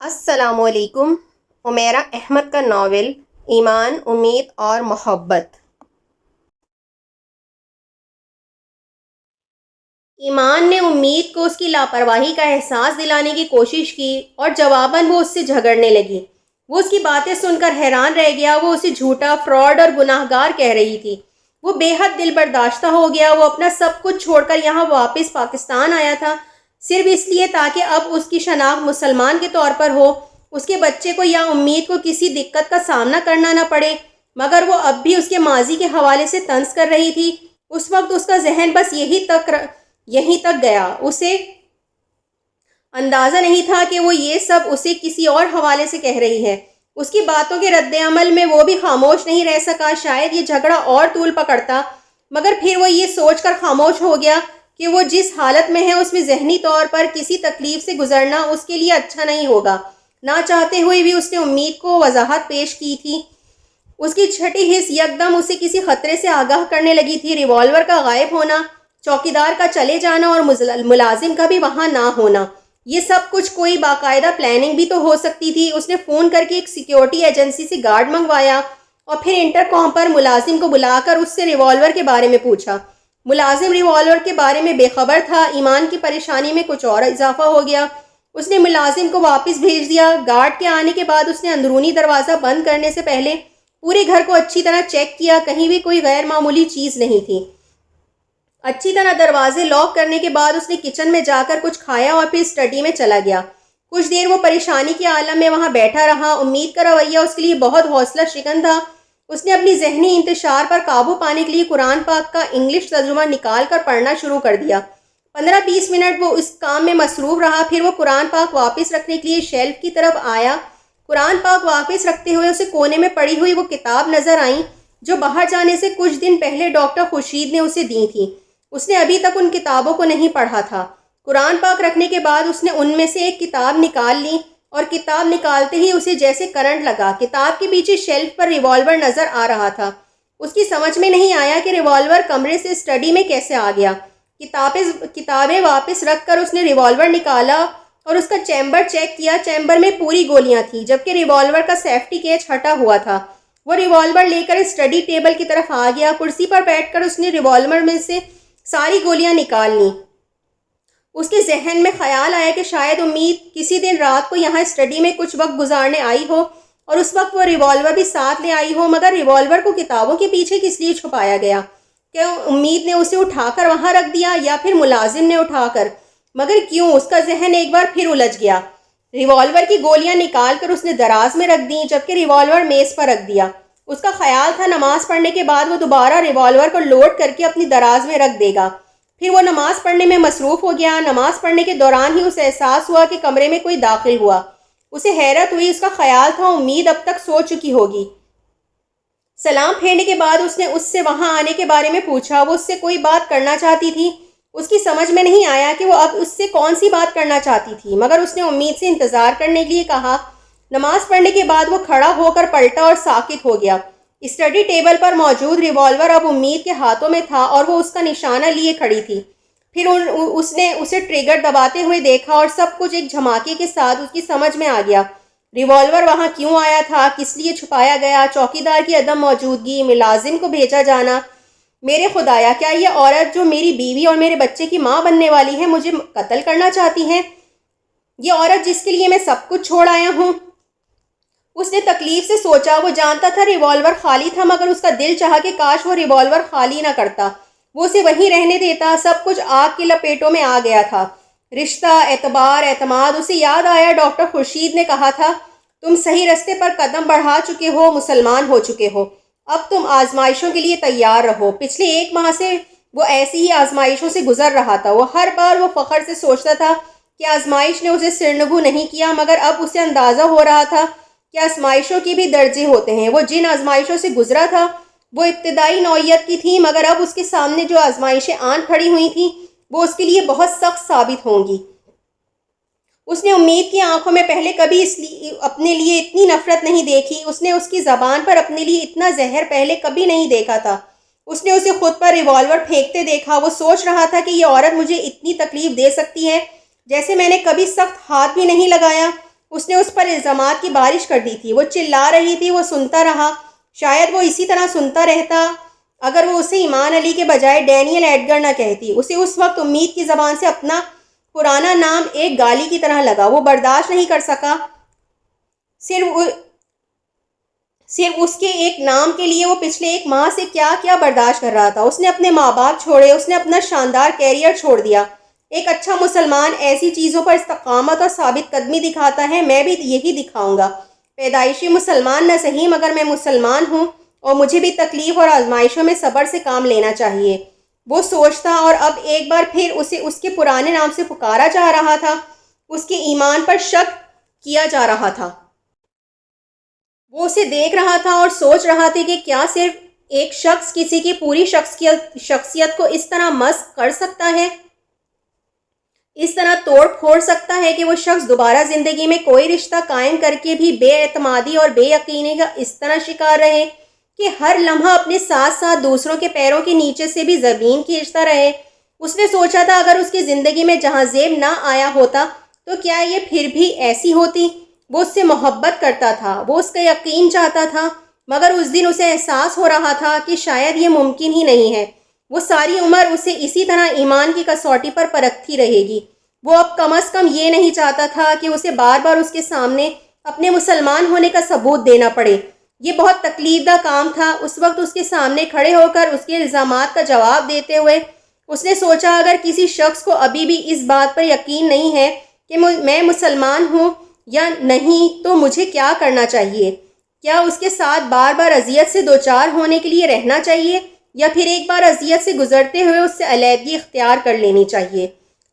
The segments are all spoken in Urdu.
السلام علیکم۔ عمیرہ احمد کا ناول ایمان، امید اور محبت۔ ایمان نے امید کو اس کی لاپرواہی کا احساس دلانے کی کوشش کی اور جواباً وہ اس سے جھگڑنے لگی۔ وہ اس کی باتیں سن کر حیران رہ گیا۔ وہ اسے جھوٹا، فراڈ اور گناہ گار کہہ رہی تھی۔ وہ بے حد دل برداشتہ ہو گیا۔ وہ اپنا سب کچھ چھوڑ کر یہاں واپس پاکستان آیا تھا، صرف اس لیے تاکہ اب اس کی شناخت مسلمان کے طور پر ہو، اس کے بچے کو یا امید کو کسی دقت کا سامنا کرنا نہ پڑے۔ مگر وہ اب بھی اس کے ماضی کے حوالے سے طنز کر رہی تھی۔ اس وقت اس کا ذہن بس یہیں تک گیا۔ اسے اندازہ نہیں تھا کہ وہ یہ سب اسے کسی اور حوالے سے کہہ رہی ہے۔ اس کی باتوں کے رد عمل میں وہ بھی خاموش نہیں رہ سکا۔ شاید یہ جھگڑا اور طول پکڑتا، مگر پھر وہ یہ سوچ کر خاموش ہو گیا کہ وہ جس حالت میں ہے اس میں ذہنی طور پر کسی تکلیف سے گزرنا اس کے لیے اچھا نہیں ہوگا۔ نہ چاہتے ہوئے بھی اس نے امید کو وضاحت پیش کی تھی۔ اس کی چھٹی حس یکدم اسے کسی خطرے سے آگاہ کرنے لگی تھی۔ ریوالور کا غائب ہونا، چوکیدار کا چلے جانا اور ملازم کا بھی وہاں نہ ہونا، یہ سب کچھ کوئی باقاعدہ پلاننگ بھی تو ہو سکتی تھی۔ اس نے فون کر کے ایک سیکیورٹی ایجنسی سے گارڈ منگوایا اور پھر انٹر کام پر ملازم کو بلا کر اس سے ریوالور کے بارے میں پوچھا۔ ملازم ریوالور کے بارے میں بے خبر تھا۔ ایمان کی پریشانی میں کچھ اور اضافہ ہو گیا۔ اس نے ملازم کو واپس بھیج دیا۔ گارڈ کے آنے کے بعد اس نے اندرونی دروازہ بند کرنے سے پہلے پورے گھر کو اچھی طرح چیک کیا۔ کہیں بھی کوئی غیر معمولی چیز نہیں تھی۔ اچھی طرح دروازے لاک کرنے کے بعد اس نے کچن میں جا کر کچھ کھایا اور پھر اسٹڈی میں چلا گیا۔ کچھ دیر وہ پریشانی کے عالم میں وہاں بیٹھا رہا۔ امید کا رویہ اس کے لیے بہت حوصلہ شکن تھا۔ اس نے اپنی ذہنی انتشار پر قابو پانے کے لیے قرآن پاک کا انگلش ترجمہ نکال کر پڑھنا شروع کر دیا۔ 15-20 منٹ وہ اس کام میں مصروف رہا۔ پھر وہ قرآن پاک واپس رکھنے کے لیے شیلف کی طرف آیا۔ قرآن پاک واپس رکھتے ہوئے اسے کونے میں پڑی ہوئی وہ کتاب نظر آئیں جو باہر جانے سے کچھ دن پہلے ڈاکٹر خورشید نے اسے دی تھی۔ اس نے ابھی تک ان کتابوں کو نہیں پڑھا تھا۔ قرآن پاک رکھنے کے بعد اس نے ان میں سے ایک کتاب نکال لی اور کتاب نکالتے ہی اسے جیسے کرنٹ لگا۔ کتاب کے پیچھے شیلف پر ریوالور نظر آ رہا تھا۔ اس کی سمجھ میں نہیں آیا کہ ریوالور کمرے سے اسٹڈی میں کیسے آ گیا۔ کتابیں واپس رکھ کر اس نے ریوالور نکالا اور اس کا چیمبر چیک کیا۔ چیمبر میں پوری گولیاں تھیں، جبکہ ریوالور کا سیفٹی کیچ ہٹا ہوا تھا۔ وہ ریوالور لے کر اسٹڈی ٹیبل کی طرف آ گیا۔ کرسی پر بیٹھ کر اس نے ریوالور میں سے ساری گولیاں نکال لیں۔ اس کے ذہن میں خیال آیا کہ شاید امید کسی دن رات کو یہاں اسٹڈی میں کچھ وقت گزارنے آئی ہو اور اس وقت وہ ریوالور بھی ساتھ لے آئی ہو۔ مگر ریوالور کو کتابوں کے پیچھے کس لیے چھپایا گیا؟ کہ امید نے اسے اٹھا کر وہاں رکھ دیا یا پھر ملازم نے اٹھا کر؟ مگر کیوں؟ اس کا ذہن ایک بار پھر الجھ گیا۔ ریوالور کی گولیاں نکال کر اس نے دراز میں رکھ دیں، جبکہ ریوالور میز پر رکھ دیا۔ اس کا خیال تھا نماز پڑھنے کے بعد وہ دوبارہ ریوالور کو لوڈ کر کے اپنی دراز میں رکھ دے گا۔ پھر وہ نماز پڑھنے میں مصروف ہو گیا۔ نماز پڑھنے کے دوران ہی اسے احساس ہوا کہ کمرے میں کوئی داخل ہوا۔ اسے حیرت ہوئی۔ اس کا خیال تھا امید اب تک سو چکی ہوگی۔ سلام پھیرنے کے بعد اس نے اس سے وہاں آنے کے بارے میں پوچھا۔ وہ اس سے کوئی بات کرنا چاہتی تھی۔ اس کی سمجھ میں نہیں آیا کہ وہ اب اس سے کون سی بات کرنا چاہتی تھی، مگر اس نے امید سے انتظار کرنے کے لیے کہا۔ نماز پڑھنے کے بعد وہ کھڑا ہو کر پلٹا اور ساکت ہو گیا۔ اسٹڈی ٹیبل پر موجود ریوالور اب امید کے ہاتھوں میں تھا اور وہ اس کا نشانہ لیے کھڑی تھی۔ پھر اس نے اسے ٹریگر دباتے ہوئے دیکھا اور سب کچھ ایک جھماکے کے ساتھ اس کی سمجھ میں آ گیا۔ ریوالور وہاں کیوں آیا تھا، کس لیے چھپایا گیا، چوکیدار کی عدم موجودگی، ملازم کو بھیجا جانا۔ میرے خدایا، کیا یہ عورت جو میری بیوی اور میرے بچے کی ماں بننے والی ہے مجھے قتل کرنا چاہتی ہے؟ یہ عورت جس کے لیے میں سب کچھ چھوڑ آیا ہوں؟ اس نے تکلیف سے سوچا۔ وہ جانتا تھا ریوالور خالی تھا، مگر اس کا دل چاہا کہ کاش وہ ریوالور خالی نہ کرتا، وہ اسے وہیں رہنے دیتا۔ سب کچھ آگ کی لپیٹوں میں آ گیا تھا۔ رشتہ، اعتبار، اعتماد۔ اسے یاد آیا ڈاکٹر خورشید نے کہا تھا، تم صحیح رستے پر قدم بڑھا چکے ہو، مسلمان ہو چکے ہو، اب تم آزمائشوں کے لیے تیار رہو۔ پچھلے 1 ماہ سے وہ ایسی ہی آزمائشوں سے گزر رہا تھا۔ وہ ہر بار وہ فخر سے سوچتا تھا کہ آزمائش نے اسے سرنگو نہیں کیا، مگر اب اسے اندازہ ہو رہا تھا کہ آزمائشوں کی بھی درجے ہوتے ہیں۔ وہ جن آزمائشوں سے گزرا تھا وہ ابتدائی نوعیت کی تھیں، مگر اب اس کے سامنے جو آزمائشیں آن کھڑی ہوئی تھیں وہ اس کے لیے بہت سخت ثابت ہوں گی۔ اس نے امید کی آنکھوں میں پہلے کبھی اپنے لیے اتنی نفرت نہیں دیکھی۔ اس نے اس کی زبان پر اپنے لیے اتنا زہر پہلے کبھی نہیں دیکھا تھا۔ اس نے اسے خود پر ریوالور پھینکتے دیکھا۔ وہ سوچ رہا تھا کہ یہ عورت مجھے اتنی تکلیف دے سکتی ہے جیسے میں نے کبھی سخت ہاتھ بھی نہیں لگایا۔ اس نے اس پر الزامات کی بارش کر دی تھی۔ وہ چلا رہی تھی، وہ سنتا رہا۔ شاید وہ اسی طرح سنتا رہتا اگر وہ اسے ایمان علی کے بجائے ڈینیل ایڈگر نہ کہتی۔ اسے اس وقت امید کی زبان سے اپنا پرانا نام ایک گالی کی طرح لگا۔ وہ برداشت نہیں کر سکا۔ صرف اس کے ایک نام کے لیے وہ پچھلے 1 ماہ سے کیا کیا برداشت کر رہا تھا۔ اس نے اپنے ماں باپ چھوڑے، اس نے اپنا شاندار کیریئر چھوڑ دیا۔ ایک اچھا مسلمان ایسی چیزوں پر استقامت اور ثابت قدمی دکھاتا ہے، میں بھی یہی دکھاؤں گا۔ پیدائشی مسلمان نہ صحیح مگر میں مسلمان ہوں اور مجھے بھی تکلیف اور آزمائشوں میں صبر سے کام لینا چاہیے، وہ سوچتا، اور اب ایک بار پھر اسے اس کے پرانے نام سے پکارا جا رہا تھا۔ اس کے ایمان پر شک کیا جا رہا تھا۔ وہ اسے دیکھ رہا تھا اور سوچ رہا تھا کہ کیا صرف ایک شخص کسی کی پوری شخصیت کو اس طرح مسخ کر سکتا ہے، اس طرح توڑ پھوڑ سکتا ہے کہ وہ شخص دوبارہ زندگی میں کوئی رشتہ قائم کر کے بھی بے اعتمادی اور بے یقینی کا اس طرح شکار رہے کہ ہر لمحہ اپنے ساتھ ساتھ دوسروں کے پیروں کے نیچے سے بھی زمین کھینچتا رہے۔ اس نے سوچا تھا اگر اس کی زندگی میں جہاں زیب نہ آیا ہوتا تو کیا یہ پھر بھی ایسی ہوتی؟ وہ اس سے محبت کرتا تھا، وہ اس کا یقین چاہتا تھا، مگر اس دن اسے احساس ہو رہا تھا کہ شاید یہ ممکن ہی نہیں ہے۔ وہ ساری عمر اسے اسی طرح ایمان کی کسوٹی پر پرکھتی رہے گی۔ وہ اب کم از کم یہ نہیں چاہتا تھا کہ اسے بار بار اس کے سامنے اپنے مسلمان ہونے کا ثبوت دینا پڑے۔ یہ بہت تکلیف دہ کام تھا۔ اس وقت اس کے سامنے کھڑے ہو کر اس کے الزامات کا جواب دیتے ہوئے اس نے سوچا اگر کسی شخص کو ابھی بھی اس بات پر یقین نہیں ہے کہ میں مسلمان ہوں یا نہیں تو مجھے کیا کرنا چاہیے؟ کیا اس کے ساتھ بار بار اذیت سے دوچار ہونے کے لیے رہنا چاہیے یا پھر ایک بار اذیت سے گزرتے ہوئے اس سے علیحدگی اختیار کر لینی چاہیے؟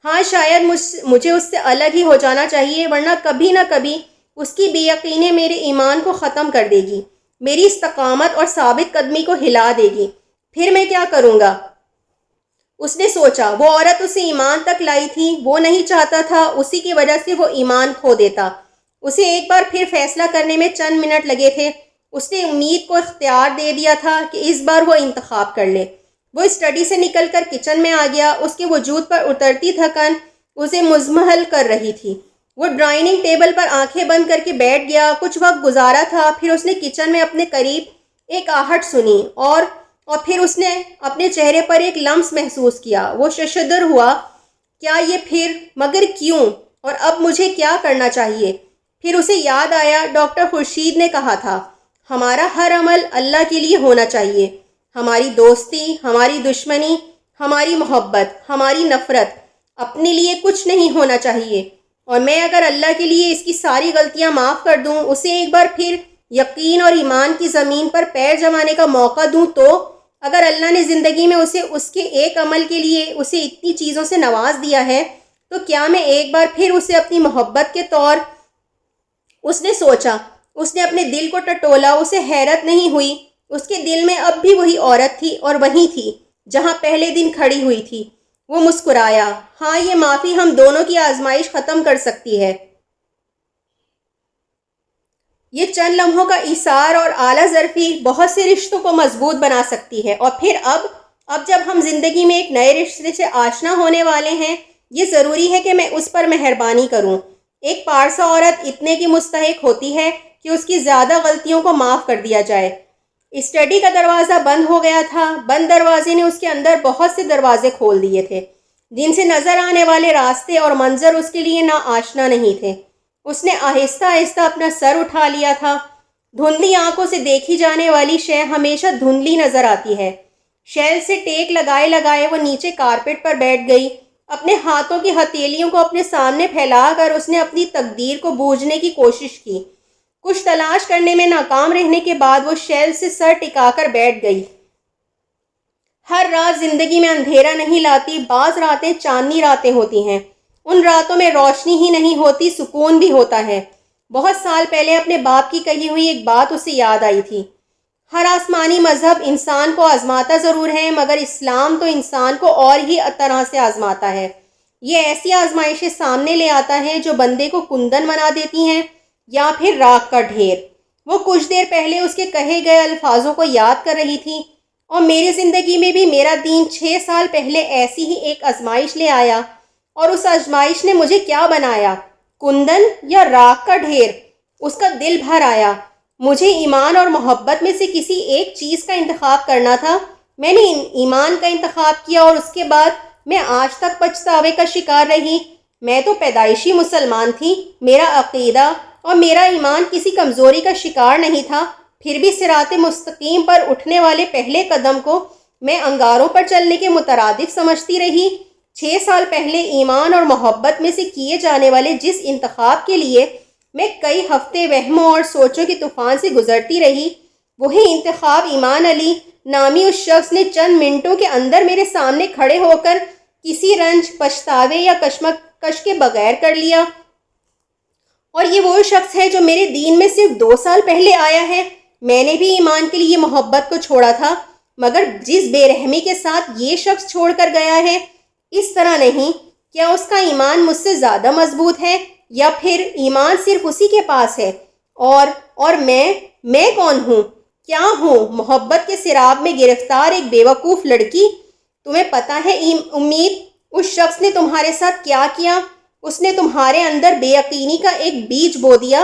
ہاں، شاید مجھے اس سے الگ ہی ہو جانا چاہیے، ورنہ کبھی نہ کبھی اس کی بے یقینی میرے ایمان کو ختم کر دے گی، میری استقامت اور ثابت قدمی کو ہلا دے گی۔ پھر میں کیا کروں گا؟ اس نے سوچا۔ وہ عورت اسے ایمان تک لائی تھی، وہ نہیں چاہتا تھا اسی کی وجہ سے وہ ایمان کھو دیتا۔ اسے ایک بار پھر فیصلہ کرنے میں چند منٹ لگے تھے۔ اس نے امید کو اختیار دے دیا تھا کہ اس بار وہ انتخاب کر لے۔ وہ اسٹڈی سے نکل کر کچن میں آ گیا۔ اس کے وجود پر اترتی تھکن اسے مزمحل کر رہی تھی۔ وہ ڈرائننگ ٹیبل پر آنکھیں بند کر کے بیٹھ گیا۔ کچھ وقت گزارا تھا، پھر اس نے کچن میں اپنے قریب ایک آہٹ سنی اور پھر اس نے اپنے چہرے پر ایک لمس محسوس کیا۔ وہ ششدر ہوا، کیا یہ پھر؟ مگر کیوں؟ اور اب مجھے کیا کرنا چاہیے؟ پھر اسے یاد آیا ڈاکٹر خورشید نے کہا تھا ہمارا ہر عمل اللہ کے لیے ہونا چاہیے۔ ہماری دوستی، ہماری دشمنی، ہماری محبت، ہماری نفرت اپنے لیے کچھ نہیں ہونا چاہیے، اور میں اگر اللہ کے لیے اس کی ساری غلطیاں معاف کر دوں، اسے ایک بار پھر یقین اور ایمان کی زمین پر پیر جمانے کا موقع دوں، تو اگر اللہ نے زندگی میں اسے اس کے ایک عمل کے لیے اسے اتنی چیزوں سے نواز دیا ہے تو کیا میں ایک بار پھر اسے اپنی محبت کے طور؟ اس نے سوچا۔ اس نے اپنے دل کو ٹٹولا۔ اسے حیرت نہیں ہوئی، اس کے دل میں اب بھی وہی عورت تھی اور وہیں تھی جہاں پہلے دن کھڑی ہوئی تھی۔ وہ مسکرایا۔ ہاں، یہ معافی ہم دونوں کی آزمائش ختم کر سکتی ہے۔ یہ چند لمحوں کا ایثار اور اعلیٰ ظرفی بہت سے رشتوں کو مضبوط بنا سکتی ہے۔ اور پھر اب جب ہم زندگی میں ایک نئے رشتے سے آشنا ہونے والے ہیں، یہ ضروری ہے کہ میں اس پر مہربانی کروں۔ ایک پارسا عورت اتنے کی مستحق ہوتی ہے کہ اس کی زیادہ غلطیوں کو معاف کر دیا جائے۔ اسٹڈی کا دروازہ بند ہو گیا تھا۔ بند دروازے نے اس کے اندر بہت سے دروازے کھول دیے تھے جن سے نظر آنے والے راستے اور منظر اس کے لیے ناآشنا نہیں تھے۔ اس نے آہستہ آہستہ اپنا سر اٹھا لیا تھا۔ دھندلی آنکھوں سے دیکھی جانے والی شے ہمیشہ دھندلی نظر آتی ہے۔ شیل سے ٹیک لگائے لگائے وہ نیچے کارپیٹ پر بیٹھ گئی۔ اپنے ہاتھوں کی ہتھیلیوں کو اپنے سامنے پھیلا کر اس نے اپنی تقدیر کو بوجھنے کی کوشش کی۔ کچھ تلاش کرنے میں ناکام رہنے کے بعد وہ شیل سے سر ٹکا کر بیٹھ گئی۔ ہر رات زندگی میں اندھیرا نہیں لاتی، بعض راتیں چاندنی راتیں ہوتی ہیں۔ ان راتوں میں روشنی ہی نہیں ہوتی، سکون بھی ہوتا ہے۔ بہت سال پہلے اپنے باپ کی کہی ہوئی ایک بات اسے یاد آئی تھی۔ ہر آسمانی مذہب انسان کو آزماتا ضرور ہے، مگر اسلام تو انسان کو اور ہی طرح سے آزماتا ہے۔ یہ ایسی آزمائشیں سامنے لے آتا ہے جو بندے کو کندن بنا دیتی ہیں یا پھر راکھ کا ڈھیر۔ وہ کچھ دیر پہلے اس کے کہے گئے الفاظوں کو یاد کر رہی تھی، اور میری زندگی میں بھی میرا دین 6 سال پہلے ایسی ہی ایک آزمائش لے آیا، اور اس آزمائش نے مجھے کیا بنایا؟ کندن یا راکھ کا ڈھیر؟ اس کا دل بھر آیا۔ مجھے ایمان اور محبت میں سے کسی ایک چیز کا انتخاب کرنا تھا۔ میں نے ایمان کا انتخاب کیا اور اس کے بعد میں آج تک پچھتاوے کا شکار رہی۔ میں تو پیدائشی مسلمان تھی۔ میرا عقیدہ اور میرا ایمان کسی کمزوری کا شکار نہیں تھا۔ پھر بھی صراط مستقیم پر اٹھنے والے پہلے قدم کو میں انگاروں پر چلنے کے مترادف سمجھتی رہی۔ 6 سال پہلے ایمان اور محبت میں سے کیے جانے والے جس انتخاب کے لیے میں کئی ہفتے وہموں اور سوچوں کے طوفان سے گزرتی رہی، وہی انتخاب ایمان علی نامی اس شخص نے چند منٹوں کے اندر میرے سامنے کھڑے ہو کر کسی رنج، پچھتاوے یا کشمکش کے بغیر کر لیا۔ اور یہ وہ شخص ہے جو میرے دین میں صرف 2 سال پہلے آیا ہے۔ میں نے بھی ایمان کے لیے محبت کو چھوڑا تھا، مگر جس بے رحمی کے ساتھ یہ شخص چھوڑ کر گیا ہے، اس طرح نہیں۔ کیا اس کا ایمان مجھ سے زیادہ مضبوط ہے، یا پھر ایمان صرف اسی کے پاس ہے؟ اور میں کون ہوں؟ کیا ہوں؟ محبت کے سراب میں گرفتار ایک بیوقوف لڑکی۔ تمہیں پتہ ہے امید، اس شخص نے تمہارے ساتھ کیا کیا؟ اس نے تمہارے اندر بے یقینی کا ایک بیج بو دیا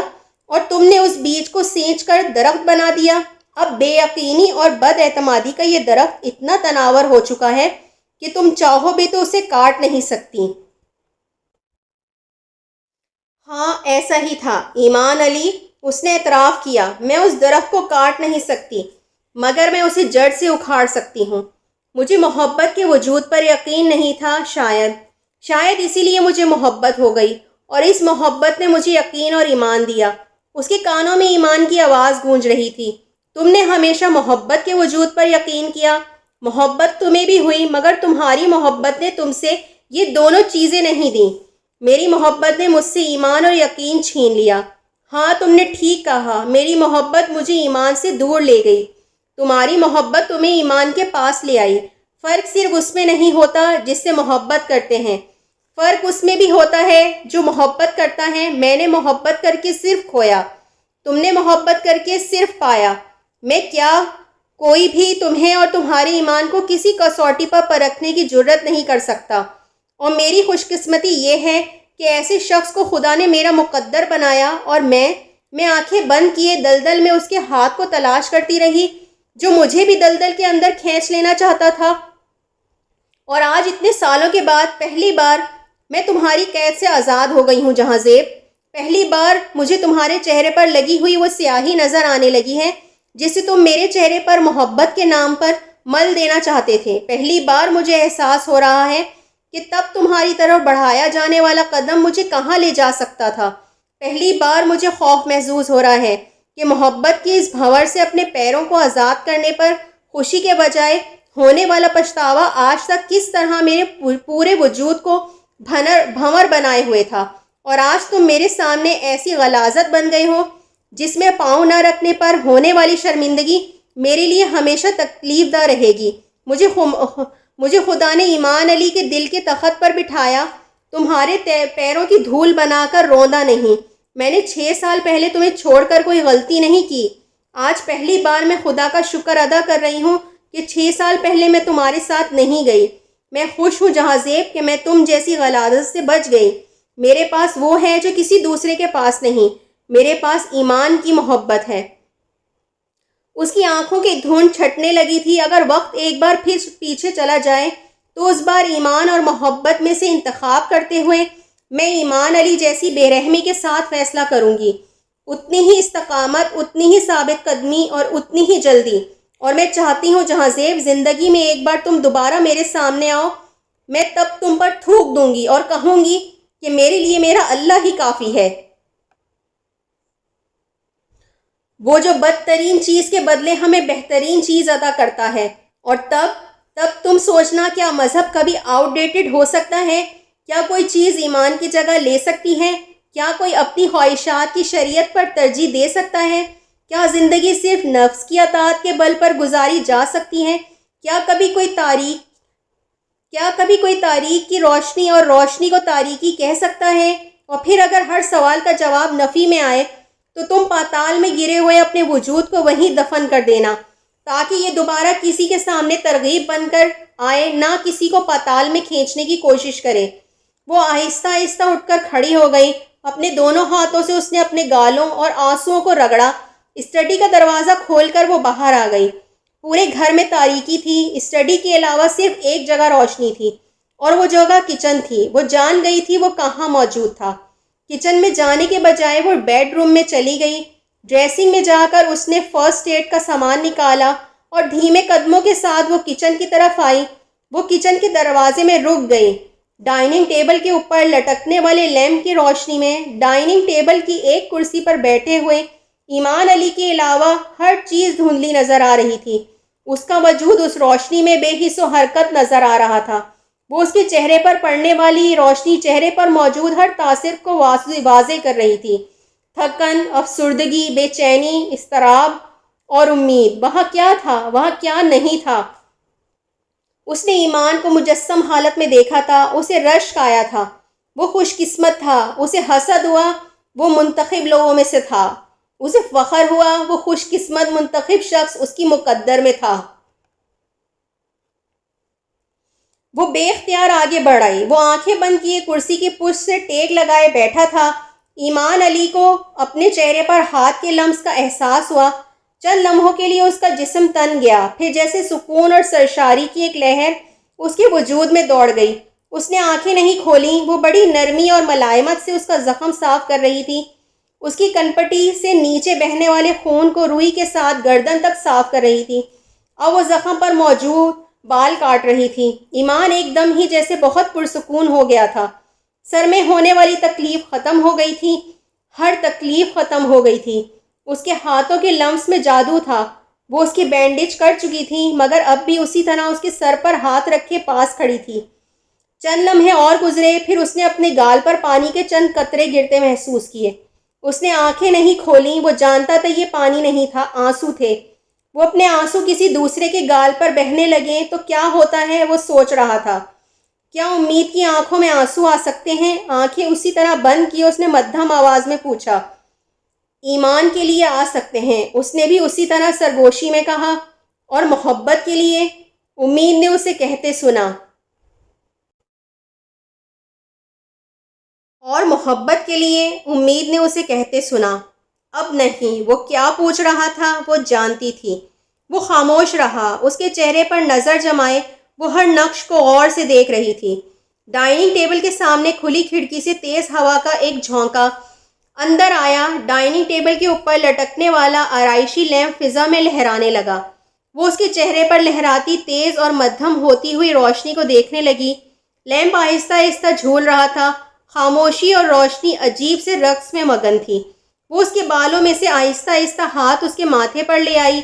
اور تم نے اس بیج کو سینچ کر درخت بنا دیا۔ اب بے یقینی اور بد اعتمادی کا یہ درخت اتنا تناور ہو چکا ہے کہ تم چاہو بھی تو اسے کاٹ نہیں سکتی۔ ہاں، ایسا ہی تھا ایمان علی، اس نے اعتراف کیا۔ میں اس درخت کو کاٹ نہیں سکتی، مگر میں اسے جڑ سے اکھاڑ سکتی ہوں۔ مجھے محبت کے وجود پر یقین نہیں تھا، شاید اسی لیے مجھے محبت ہو گئی، اور اس محبت نے مجھے یقین اور ایمان دیا۔ اس کے کانوں میں ایمان کی آواز گونج رہی تھی۔ تم نے ہمیشہ محبت کے وجود پر یقین کیا۔ محبت تمہیں بھی ہوئی، مگر تمہاری محبت نے تم سے یہ دونوں چیزیں نہیں دیں۔ میری محبت نے مجھ سے ایمان اور یقین چھین لیا۔ ہاں، تم نے ٹھیک کہا، میری محبت مجھے ایمان سے دور لے گئی۔ تمہاری محبت تمہیں ایمان کے پاس لے آئی۔ فرق صرف اس میں نہیں ہوتا جس سے محبت کرتے ہیں، فرق اس میں بھی ہوتا ہے جو محبت کرتا ہے۔ میں نے محبت کر کے صرف کھویا، تم نے محبت کر کے صرف پایا۔ میں کیا، کوئی بھی تمہیں اور تمہارے ایمان کو کسی کسوٹی پر پرکھنے کی جرت نہیں کر سکتا۔ اور میری خوش قسمتی یہ ہے کہ ایسے شخص کو خدا نے میرا مقدر بنایا، اور میں آنکھیں بند کیے دلدل میں اس کے ہاتھ کو تلاش کرتی رہی جو مجھے بھی دلدل کے اندر کھینچ لینا چاہتا تھا۔ اور آج اتنے سالوں کے بعد پہلی بار میں تمہاری قید سے آزاد ہو گئی ہوں جہاں زیب۔ پہلی بار مجھے تمہارے چہرے پر لگی ہوئی وہ سیاہی نظر آنے لگی ہے جسے تم میرے چہرے پر محبت کے نام پر مل دینا چاہتے تھے۔ پہلی بار مجھے احساس ہو رہا ہے کہ تب تمہاری طرف بڑھایا جانے والا قدم مجھے کہاں لے جا سکتا تھا۔ پہلی بار مجھے خوف محسوس ہو رہا ہے کہ محبت کی اس بھنور سے اپنے پیروں کو آزاد کرنے پر خوشی کے بجائے ہونے والا پچھتاوا آج تک کس طرح میرے پورے وجود کو بھنور بنائے ہوئے تھا، اور آج تم میرے سامنے ایسی غلاظت بن گئے ہو جس میں پاؤں نہ رکھنے پر ہونے والی شرمندگی میرے لیے ہمیشہ تکلیف دہ رہے گی۔ مجھے خدا نے ایمان علی کے دل کے تخت پر بٹھایا، تمہارے پیروں کی دھول بنا کر روندا نہیں۔ میں نے 6 سال پہلے تمہیں چھوڑ کر کوئی غلطی نہیں کی۔ آج پہلی بار میں خدا کا شکر ادا کر رہی ہوں کہ 6 سال پہلے میں تمہارے ساتھ نہیں گئی۔ میں خوش ہوں جہاں زیب کہ میں تم جیسی غلاظت سے بچ گئی۔ میرے پاس وہ ہے جو کسی دوسرے کے پاس نہیں، میرے پاس ایمان کی محبت ہے۔ اس کی آنکھوں کی دھند چھٹنے لگی تھی۔ اگر وقت ایک بار پھر پیچھے چلا جائے تو اس بار ایمان اور محبت میں سے انتخاب کرتے ہوئے میں ایمان علی جیسی بے رحمی کے ساتھ فیصلہ کروں گی، اتنی ہی استقامت، اتنی ہی ثابت قدمی اور اتنی ہی جلدی۔ اور میں چاہتی ہوں جہاں زیب زندگی میں ایک بار تم دوبارہ میرے سامنے آؤ، میں تب تم پر تھوک دوں گی اور کہوں گی کہ میرے لیے میرا اللہ ہی کافی ہے، وہ جو بدترین چیز کے بدلے ہمیں بہترین چیز عطا کرتا ہے۔ اور تب تم سوچنا، کیا مذہب کبھی آؤٹ ڈیٹڈ ہو سکتا ہے؟ کیا کوئی چیز ایمان کی جگہ لے سکتی ہے؟ کیا کوئی اپنی خواہشات کی شریعت پر ترجیح دے سکتا ہے؟ کیا زندگی صرف نفس کی اطاعت کے بل پر گزاری جا سکتی ہے؟ کیا کبھی کوئی تاریک کی روشنی اور روشنی کو تاریکی کہہ سکتا ہے؟ اور پھر اگر ہر سوال کا جواب نفی میں آئے تو تم پاتال میں گرے ہوئے اپنے وجود کو وہیں دفن کر دینا، تاکہ یہ دوبارہ کسی کے سامنے ترغیب بن کر آئے، نہ کسی کو پاتال میں کھینچنے کی کوشش کرے۔ وہ آہستہ آہستہ اٹھ کر کھڑی ہو گئی اپنے دونوں ہاتھوں سے اس نے اپنے گالوں اور آنسوؤں کو رگڑا۔ اسٹڈی کا دروازہ کھول کر وہ باہر آ گئی۔ پورے گھر میں تاریکی تھی، اسٹڈی کے علاوہ صرف ایک جگہ روشنی تھی، اور وہ جگہ کچن تھی۔ وہ جان گئی تھی وہ کہاں موجود تھا۔ کچن میں جانے کے بجائے وہ بیڈ روم میں چلی گئی۔ ڈریسنگ میں جا کر اس نے فرسٹ ایڈ کا سامان نکالا اور دھیمے قدموں کے ساتھ وہ کچن کی طرف آئی۔ وہ کچن کے دروازے میں رک گئی۔ ڈائننگ ٹیبل کے اوپر لٹکنے والے لیمپ کی روشنی میں ڈائننگ ٹیبل کی ایک کرسی پر بیٹھے ہوئے ایمان علی کے علاوہ ہر چیز دھندلی نظر آ رہی تھی۔ اس کا وجود اس روشنی میں بے حس و حرکت نظر آ رہا تھا۔ وہ اس کے چہرے پر پڑنے والی روشنی چہرے پر موجود ہر تاثر کو واضح کر رہی تھی۔ تھکن، افسردگی، بے چینی، اضطراب اور امید۔ وہاں کیا تھا؟ وہاں کیا نہیں تھا؟ اس نے ایمان کو مجسم حالت میں دیکھا تھا۔ اسے رشک آیا تھا، وہ خوش قسمت تھا۔ اسے حسد ہوا، وہ منتخب لوگوں میں سے تھا۔ اسے فخر ہوا، وہ خوش قسمت منتخب شخص اس کی مقدر میں تھا۔ وہ بے اختیار آگے بڑھ آئی۔ وہ آنکھیں بند کیے کرسی کی پشت سے ٹیک لگائے بیٹھا تھا۔ ایمان علی کو اپنے چہرے پر ہاتھ کے لمس کا احساس ہوا۔ چند لمحوں کے لیے اس کا جسم تن گیا، پھر جیسے سکون اور سرشاری کی ایک لہر اس کے وجود میں دوڑ گئی۔ اس نے آنکھیں نہیں کھولیں۔ وہ بڑی نرمی اور ملائمت سے اس کا زخم صاف کر رہی تھی۔ اس کی کنپٹی سے نیچے بہنے والے خون کو روئی کے ساتھ گردن تک صاف کر رہی تھی۔ اب وہ زخم پر موجود بال کاٹ رہی تھی۔ ایمان ایک دم ہی جیسے بہت پرسکون ہو گیا تھا۔ سر میں ہونے والی تکلیف ختم ہو گئی تھی، ہر تکلیف ختم ہو گئی تھی۔ اس کے ہاتھوں کے لمس میں جادو تھا۔ وہ اس کی بینڈیج کر چکی تھی، مگر اب بھی اسی طرح اس کے سر پر ہاتھ رکھے پاس کھڑی تھی۔ چند لمحے اور گزرے، پھر اس نے اپنے گال پر پانی کے چند قطرے گرتے محسوس کیے۔ اس نے آنکھیں نہیں کھولیں۔ وہ جانتا تھا یہ پانی نہیں تھا، آنسو تھے۔ وہ اپنے آنسو کسی دوسرے کے گال پر بہنے لگیں تو کیا ہوتا ہے، وہ سوچ رہا تھا۔ کیا امید کی آنکھوں میں آنسو آ سکتے ہیں؟ آنکھیں اسی طرح بند کی اس نے مدھم آواز میں پوچھا۔ ایمان کے لیے آ سکتے ہیں، اس نے بھی اسی طرح سرگوشی میں کہا۔ اور محبت کے لیے؟ امید نے اسے کہتے سنا۔ اور محبت کے لیے؟ امید نے اسے کہتے سنا۔ اب نہیں، وہ کیا پوچھ رہا تھا وہ جانتی تھی۔ وہ خاموش رہا، اس کے چہرے پر نظر جمائے وہ ہر نقش کو غور سے دیکھ رہی تھی۔ ڈائننگ ٹیبل کے سامنے کھلی کھڑکی سے تیز ہوا کا ایک جھونکا اندر آیا۔ ڈائننگ ٹیبل کے اوپر لٹکنے والا آرائشی لیمپ فضا میں لہرانے لگا۔ وہ اس کے چہرے پر لہراتی تیز اور مدھم ہوتی ہوئی روشنی کو دیکھنے لگی۔ لیمپ آہستہ آہستہ جھول رہا تھا۔ خاموشی اور روشنی عجیب سے رقص میں مگن تھی۔ وہ اس کے بالوں میں سے آہستہ آہستہ ہاتھ اس کے ماتھے پر لے آئی،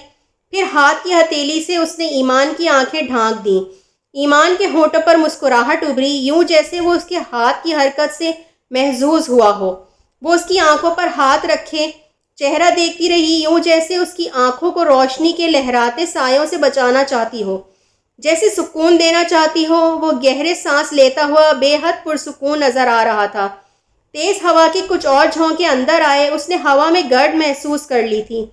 پھر ہاتھ کی ہتھیلی سے اس نے ایمان کی آنکھیں ڈھانک دیں۔ ایمان کے ہونٹوں پر مسکراہٹ ابھری، یوں جیسے وہ اس کے ہاتھ کی حرکت سے محظوظ ہوا ہو۔ وہ اس کی آنکھوں پر ہاتھ رکھے چہرہ دیکھتی رہی، یوں جیسے اس کی آنکھوں کو روشنی کے لہراتے سایوں سے بچانا چاہتی ہو، جیسے سکون دینا چاہتی ہو۔ وہ گہرے سانس لیتا ہوا بے حد پرسکون نظر آ رہا تھا۔ تیز ہوا کے کچھ اور جھونکے اندر آئے۔ اس نے ہوا میں گرد محسوس کر لی تھی۔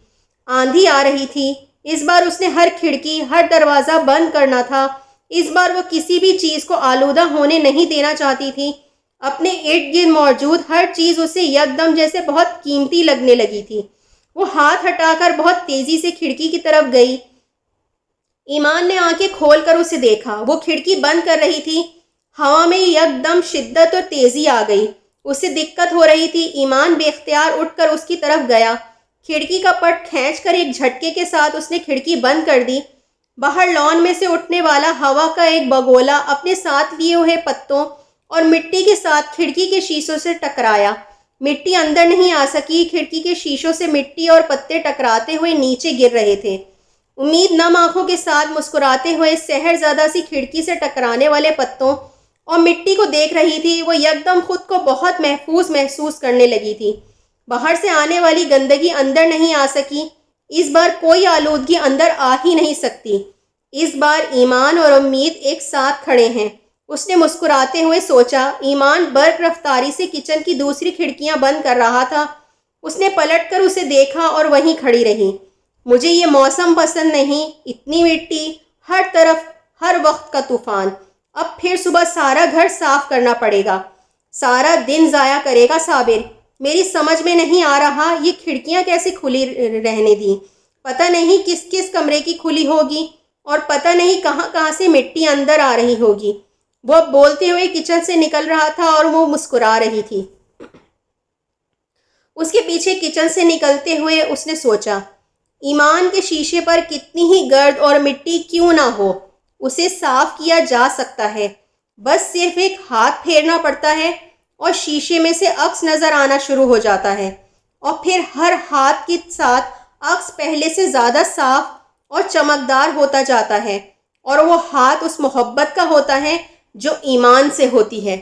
آندھی آ رہی تھی۔ اس بار اس نے ہر کھڑکی، ہر دروازہ بند کرنا تھا۔ اس بار وہ کسی بھی چیز کو آلودہ ہونے نہیں دینا چاہتی تھی۔ اپنے ارد گرد موجود ہر چیز اسے یکدم جیسے بہت قیمتی لگنے لگی تھی۔ وہ ہاتھ ہٹا کر بہت تیزی سے کھڑکی کی طرف گئی۔ ایمان نے آنکھیں کھول کر اسے دیکھا۔ وہ کھڑکی بند کر رہی تھی۔ ہوا میں یکدم شدت اور تیزی آ گئی۔ اسے دقت ہو رہی تھی۔ ایمان بے اختیار اٹھ کر اس کی طرف گیا۔ کھڑکی کا پٹ کھینچ کر ایک جھٹکے کے ساتھ اس نے کھڑکی بند کر دی۔ باہر لان میں سے اٹھنے والا ہوا کا ایک بگولا اپنے ساتھ لیے ہوئے پتوں اور مٹی کے ساتھ کھڑکی کے شیشوں سے ٹکرایا۔ مٹی اندر نہیں آ سکی۔ کھڑکی کے شیشوں سے مٹی اور پتے ٹکراتے ہوئے نیچے گر رہے تھے۔ امید نم آنکھوں کے ساتھ مسکراتے ہوئے سحر زدہ سی کھڑکی سے ٹکرانے والے پتوں اور مٹی کو دیکھ رہی تھی۔ وہ یکدم خود کو بہت محفوظ محسوس کرنے لگی تھی۔ باہر سے آنے والی گندگی اندر نہیں آ سکی۔ اس بار کوئی آلودگی اندر آ ہی نہیں سکتی۔ اس بار ایمان اور امید ایک ساتھ کھڑے ہیں۔ اس نے مسکراتے ہوئے سوچا۔ ایمان برق رفتاری سے کچن کی دوسری کھڑکیاں بند کر رہا تھا۔ اس نے پلٹ کر اسے دیکھا اور وہیں کھڑی رہی۔ مجھے یہ موسم پسند نہیں، اتنی مٹی، ہر طرف ہر وقت کا طوفان۔ اب پھر صبح سارا گھر صاف کرنا پڑے گا۔ سارا دن ضائع کرے گا صابر۔ میری سمجھ میں نہیں آ رہا یہ کھڑکیاں کیسے کھلی رہنے دیں، پتہ نہیں کس کس کمرے کی کھلی ہوگی اور پتہ نہیں کہاں کہاں سے مٹی اندر آ رہی ہوگی۔ وہ اب بولتے ہوئے کچن سے نکل رہا تھا اور وہ مسکرا رہی تھی۔ اس کے پیچھے کچن سے نکلتے ہوئے اس نے سوچا، ایمان کے شیشے پر کتنی ہی گرد اور مٹی کیوں نہ ہو، اسے صاف کیا جا سکتا ہے، بس صرف ایک ہاتھ پھیرنا پڑتا ہے اور شیشے میں سے عکس نظر آنا شروع ہو جاتا ہے، اور پھر ہر ہاتھ کے ساتھ عکس پہلے سے زیادہ صاف اور چمکدار ہوتا جاتا ہے، اور وہ ہاتھ اس محبت کا ہوتا ہے جو ایمان سے ہوتی ہے۔